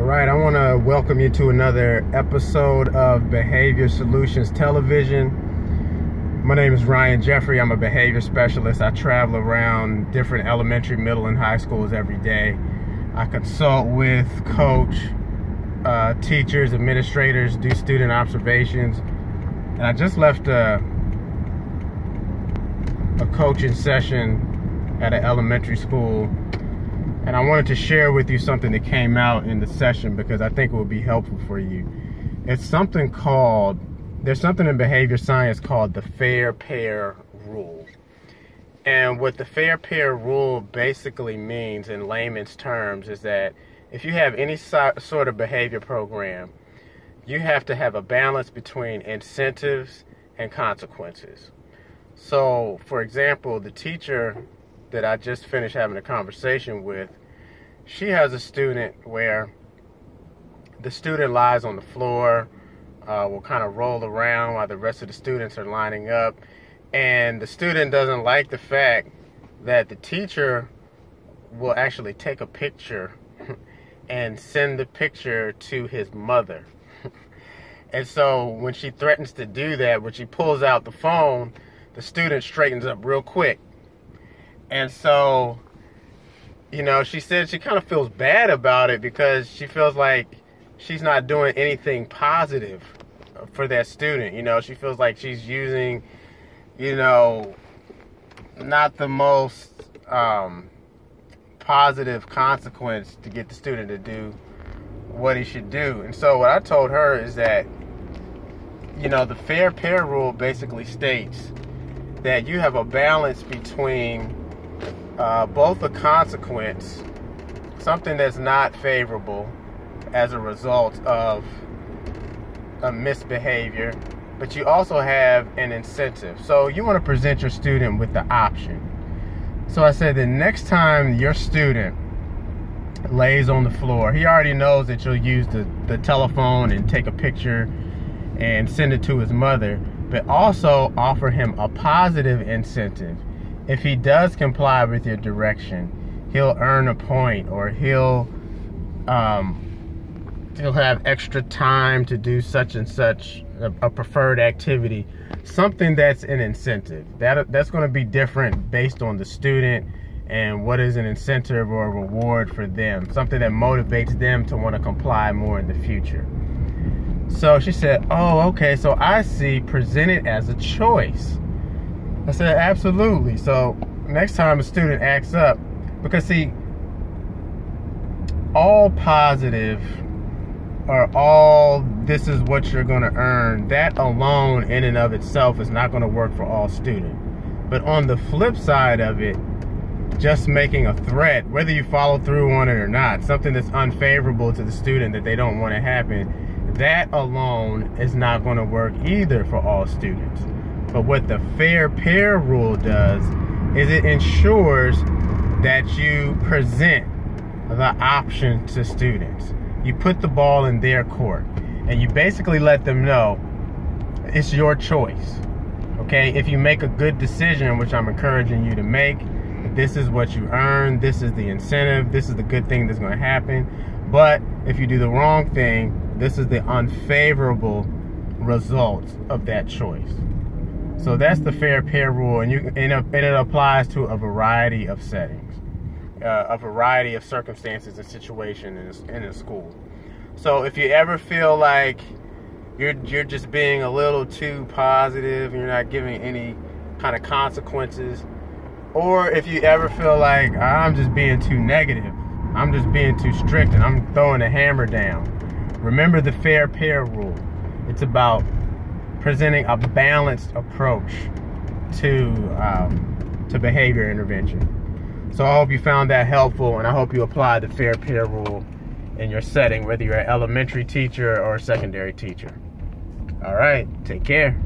right, I want to welcome you to another episode of Behavior Solutions Television. My name is Ryan Jeffrey. I'm a behavior specialist. I travel around different elementary, middle, and high schools every day. I consult with, coach, teachers, administrators, do student observations. And I just left a coaching session at an elementary school. And I wanted to share with you something that came out in the session because I think it will be helpful for you. It's something called, there's something in behavior science called the fair pair rule. And what the fair pair rule basically means in layman's terms is that if you have any sort of behavior program, you have to have a balance between incentives and consequences. So, for example, the teacher that I just finished having a conversation with, she has a student where the student lies on the floor, will kind of roll around while the rest of the students are lining up, and the student doesn't like the fact that the teacher will actually take a picture and send the picture to his mother. And so when she threatens to do that, when she pulls out the phone, the student straightens up real quick. And so, you know, she said she kind of feels bad about it because she feels like she's not doing anything positive for that student. You know, she feels like she's using, you know, not the most positive consequence to get the student to do what he should do. And so what I told her is that, you know, the fair pair rule basically states that you have a balance between both a consequence, something that's not favorable as a result of a misbehavior, but you also have an incentive. So you want to present your student with the option. So I said the next time your student lays on the floor, he already knows that you'll use the telephone and take a picture and send it to his mother, but also offer him a positive incentive. If he does comply with your direction, he'll earn a point, or he'll have extra time to do such and such a preferred activity. Something that's an incentive. That's going to be different based on the student and what is an incentive or a reward for them. Something that motivates them to want to comply more in the future. So she said, oh, okay, so I see, present it as a choice. I said, absolutely. So next time a student acts up, because see, all positive or all this is what you're going to earn, that alone in and of itself is not going to work for all students. But on the flip side of it, just making a threat, whether you follow through on it or not, something that's unfavorable to the student that they don't want to happen, that alone is not going to work either for all students. But what the fair pair rule does is it ensures that you present the option to students. You put the ball in their court and you basically let them know it's your choice. Okay, if you make a good decision, which I'm encouraging you to make, this is what you earn, this is the incentive, this is the good thing that's going to happen. But if you do the wrong thing, this is the unfavorable results of that choice. So that's the fair pair rule, and it applies to a variety of settings, a variety of circumstances and situations in a school. So if you ever feel like you're just being a little too positive, you're not giving any kind of consequences, or if you ever feel like I'm just being too negative, I'm just being too strict, and I'm throwing the hammer down, remember the fair pair rule. It's about presenting a balanced approach to behavior intervention. So I hope you found that helpful, and I hope you apply the fair pair rule in your setting, whether you're an elementary teacher or a secondary teacher. All right, take care.